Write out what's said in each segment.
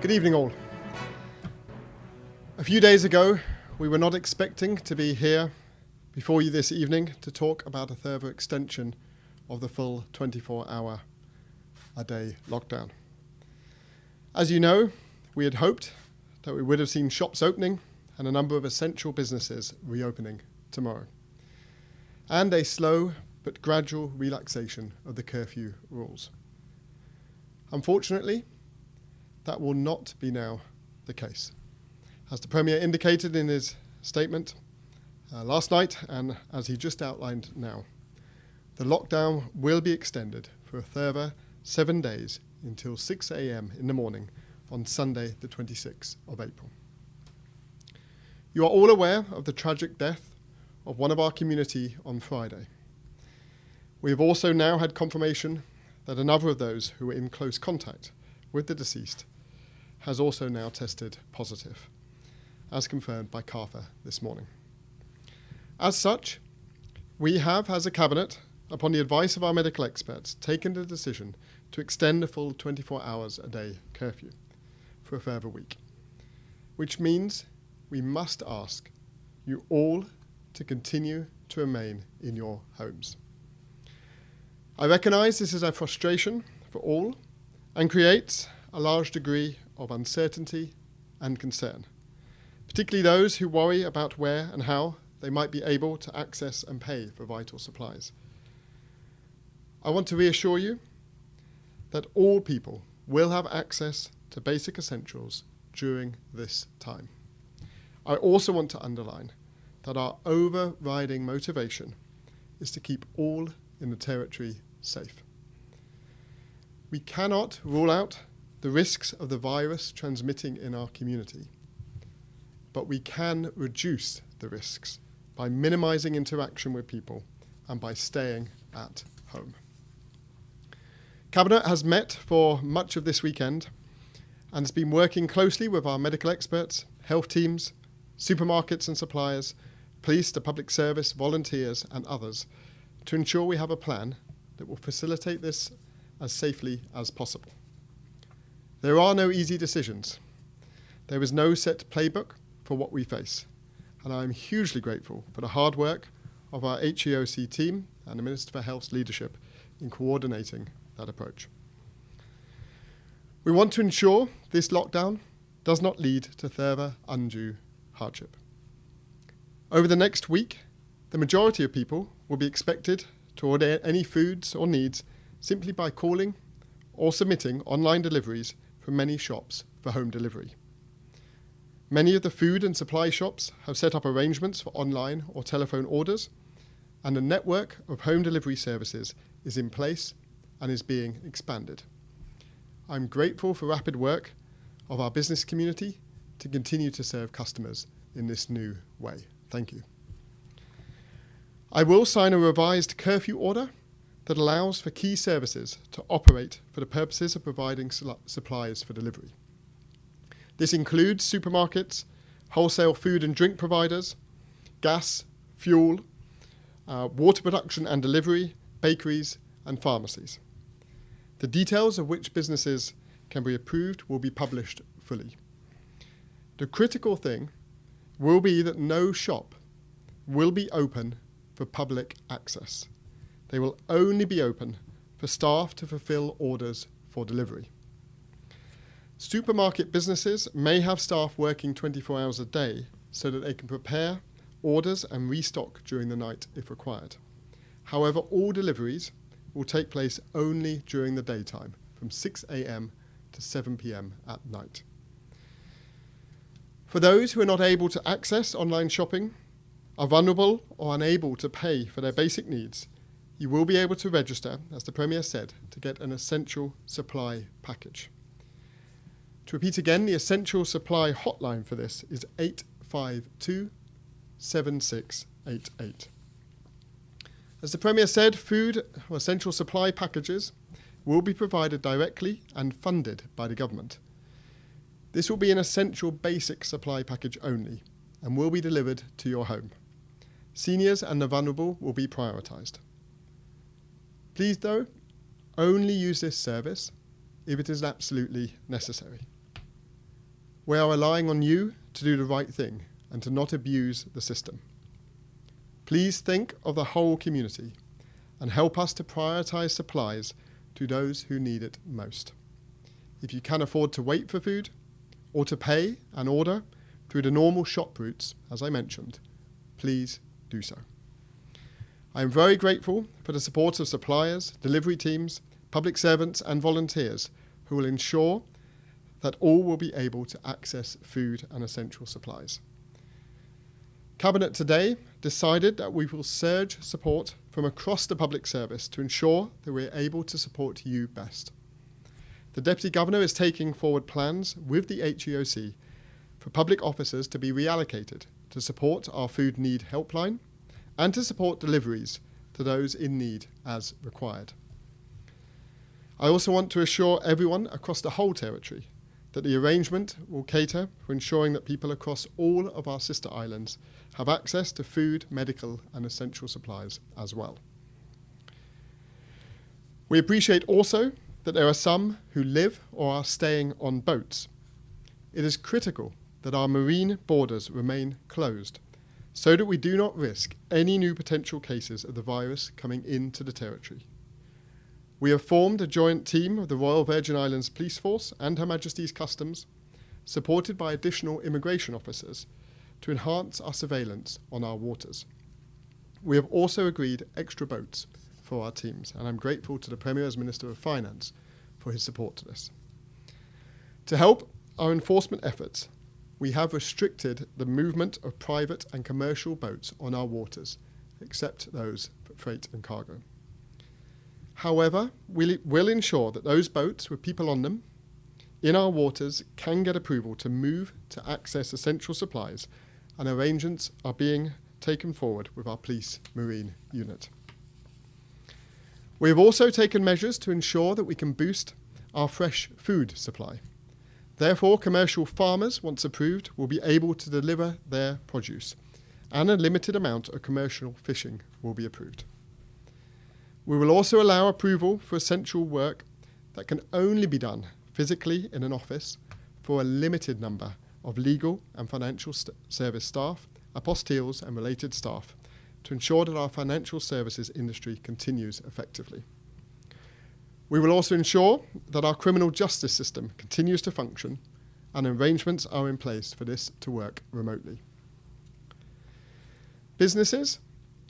Good evening all. A few days ago, we were not expecting to be here before you this evening to talk about a further extension of the full 24-hour-a-day lockdown. As you know, we had hoped that we would have seen shops opening and a number of essential businesses reopening tomorrow, and a slow but gradual relaxation of the curfew rules. Unfortunately, that will not be now the case. As the Premier indicated in his statement last night, and as he just outlined now, the lockdown will be extended for a further 7 days until 6 a.m. in the morning on Sunday, the 26th of April. You are all aware of the tragic death of one of our community on Friday. We have also now had confirmation that another of those who were in close contact with the deceased has also now tested positive, as confirmed by CARFA this morning. As such, we have, as a Cabinet, upon the advice of our medical experts, taken the decision to extend the full 24 hours a day curfew for a further week, which means we must ask you all to continue to remain in your homes. I recognise this is a frustration for all and creates a large degree of uncertainty and concern, particularly those who worry about where and how they might be able to access and pay for vital supplies. I want to reassure you that all people will have access to basic essentials during this time. I also want to underline that our overriding motivation is to keep all in the territory safe. We cannot rule out the risks of the virus transmitting in our community, but we can reduce the risks by minimising interaction with people and by staying at home. Cabinet has met for much of this weekend and has been working closely with our medical experts, health teams, supermarkets and suppliers, police, the public service, volunteers and others to ensure we have a plan that will facilitate this as safely as possible. There are no easy decisions. There is no set playbook for what we face, and I am hugely grateful for the hard work of our HEOC team and the Minister for Health's leadership in coordinating that approach. We want to ensure this lockdown does not lead to further undue hardship. Over the next week, the majority of people will be expected to order any foods or needs simply by calling or submitting online deliveries from many shops for home delivery. Many of the food and supply shops have set up arrangements for online or telephone orders, and a network of home delivery services is in place and is being expanded. I'm grateful for rapid work of our business community to continue to serve customers in this new way. Thank you. I will sign a revised curfew order that allows for key services to operate for the purposes of providing supplies for delivery. This includes supermarkets, wholesale food and drink providers, gas, fuel, water production and delivery, bakeries and pharmacies. The details of which businesses can be approved will be published fully. The critical thing will be that no shop will be open for public access. They will only be open for staff to fulfill orders for delivery. Supermarket businesses may have staff working 24 hours a day so that they can prepare orders and restock during the night if required. However, all deliveries will take place only during the daytime, from 6 a.m. to 7 p.m. at night. For those who are not able to access online shopping, are vulnerable or unable to pay for their basic needs, you will be able to register, as the Premier said, to get an essential supply package. To repeat again, the essential supply hotline for this is 852 7688. As the Premier said, food or essential supply packages will be provided directly and funded by the government. This will be an essential basic supply package only and will be delivered to your home. Seniors and the vulnerable will be prioritised. Please, though, only use this service if it is absolutely necessary. We are relying on you to do the right thing and to not abuse the system. Please think of the whole community and help us to prioritise supplies to those who need it most. If you can afford to wait for food or to pay and order through the normal shop routes, as I mentioned, please do so. I am very grateful for the support of suppliers, delivery teams, public servants and volunteers who will ensure that all will be able to access food and essential supplies. Cabinet today decided that we will surge support from across the public service to ensure that we are able to support you best. The Deputy Governor is taking forward plans with the HEOC for public officers to be reallocated to support our food need helpline and to support deliveries to those in need as required. I also want to assure everyone across the whole territory that the arrangement will cater for ensuring that people across all of our sister islands have access to food, medical and essential supplies as well. We appreciate also that there are some who live or are staying on boats. It is critical that our marine borders remain closed so that we do not risk any new potential cases of the virus coming into the territory. We have formed a joint team of the Royal Virgin Islands Police Force and Her Majesty's Customs, supported by additional immigration officers, to enhance our surveillance on our waters. We have also agreed extra boats for our teams, and I'm grateful to the Premier as Minister of Finance for his support to this. To help our enforcement efforts, we have restricted the movement of private and commercial boats on our waters, except those for freight and cargo. However, we'll ensure that those boats with people on them in our waters can get approval to move to access essential supplies, and arrangements are being taken forward with our police marine unit. We have also taken measures to ensure that we can boost our fresh food supply. Therefore, commercial farmers, once approved, will be able to deliver their produce, and a limited amount of commercial fishing will be approved. We will also allow approval for essential work that can only be done physically in an office for a limited number of legal and financial service staff, apostilles and related staff to ensure that our financial services industry continues effectively. We will also ensure that our criminal justice system continues to function and arrangements are in place for this to work remotely. Businesses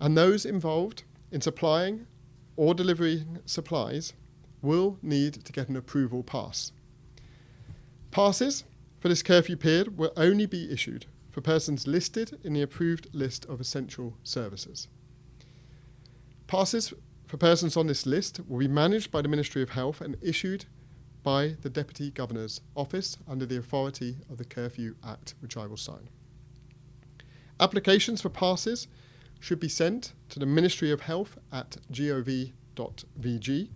and those involved in supplying or delivering supplies will need to get an approval pass. Passes for this curfew period will only be issued for persons listed in the approved list of essential services. Passes for persons on this list will be managed by the Ministry of Health and issued by the Deputy Governor's Office under the authority of the Curfew Act, which I will sign. Applications for passes should be sent to the Ministry of Health at gov.vg.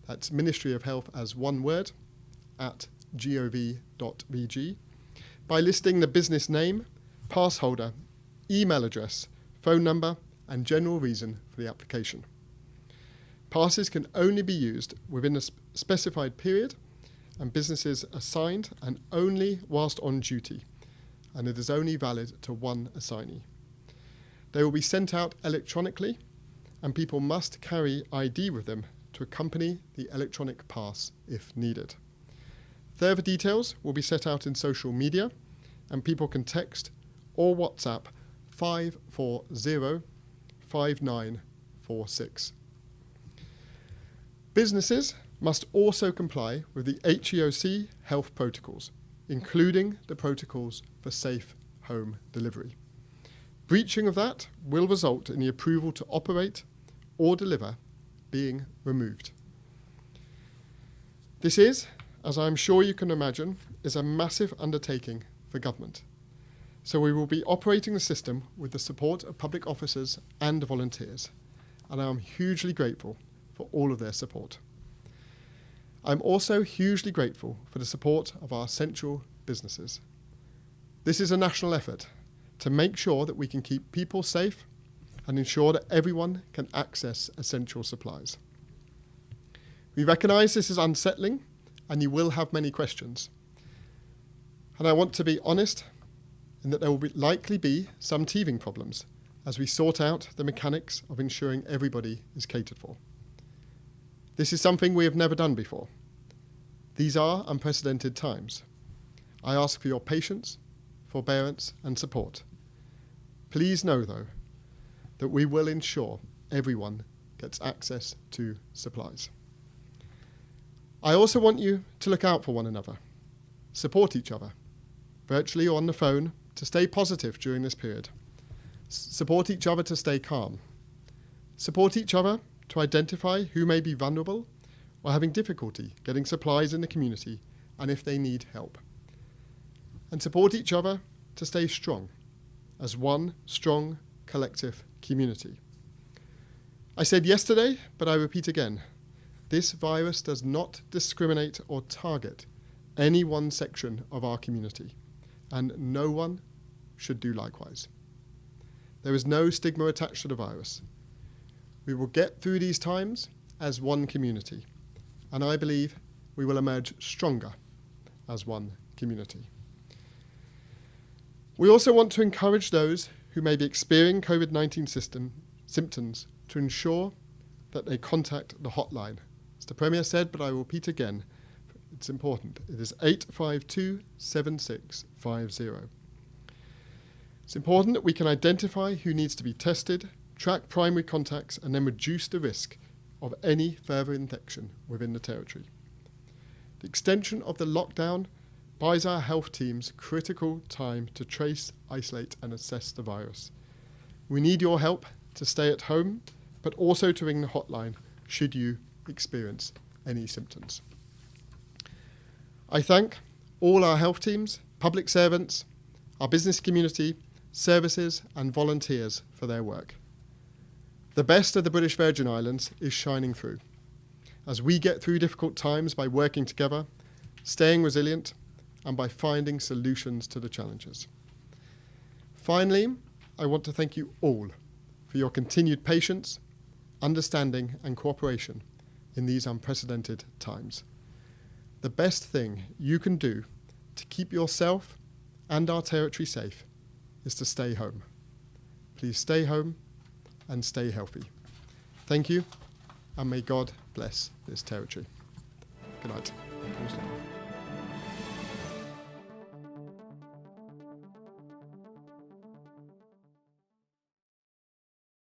That's Ministry of Health as one word, at gov.vg, by listing the business name, pass holder, email address, phone number, and general reason for the application. Passes can only be used within a specified period, and businesses are signed and only whilst on duty, and it is only valid to one assignee. They will be sent out electronically, and people must carry ID with them to accompany the electronic pass if needed. Further details will be set out in social media, and people can text or WhatsApp 540 5946. Businesses must also comply with the HEOC health protocols, including the protocols for safe home delivery. Breaching of that will result in the approval to operate or deliver being removed. This is, as I'm sure you can imagine, is a massive undertaking for government. So we will be operating the system with the support of public officers and volunteers, and I am hugely grateful for all of their support. I'm also hugely grateful for the support of our essential businesses. This is a national effort to make sure that we can keep people safe and ensure that everyone can access essential supplies. We recognise this is unsettling and you will have many questions. And I want to be honest in that there will likely be some teething problems as we sort out the mechanics of ensuring everybody is catered for. This is something we have never done before. These are unprecedented times. I ask for your patience, forbearance and support. Please know, though, that we will ensure everyone gets access to supplies. I also want you to look out for one another, support each other, virtually or on the phone, to stay positive during this period. Support each other to stay calm. Support each other to identify who may be vulnerable or having difficulty getting supplies in the community and if they need help. And support each other to stay strong as one strong collective community. I said yesterday, but I repeat again, this virus does not discriminate or target any one section of our community, and no one should do likewise. There is no stigma attached to the virus. We will get through these times as one community, and I believe we will emerge stronger as one community. We also want to encourage those who may be experiencing COVID-19 symptoms to ensure that they contact the hotline. As the Premier said, but I will repeat again, it's important. It is 852-7650. It's important that we can identify who needs to be tested, track primary contacts, and then reduce the risk of any further infection within the territory. The extension of the lockdown buys our health teams critical time to trace, isolate, and assess the virus. We need your help to stay at home, but also to ring the hotline should you experience any symptoms. I thank all our health teams, public servants, our business community, services and volunteers for their work. The best of the British Virgin Islands is shining through as we get through difficult times by working together, staying resilient, and by finding solutions to the challenges. Finally, I want to thank you all for your continued patience, understanding and cooperation in these unprecedented times. The best thing you can do to keep yourself and our territory safe is to stay home. Please stay home and stay healthy. Thank you, and may God bless this territory. Good night.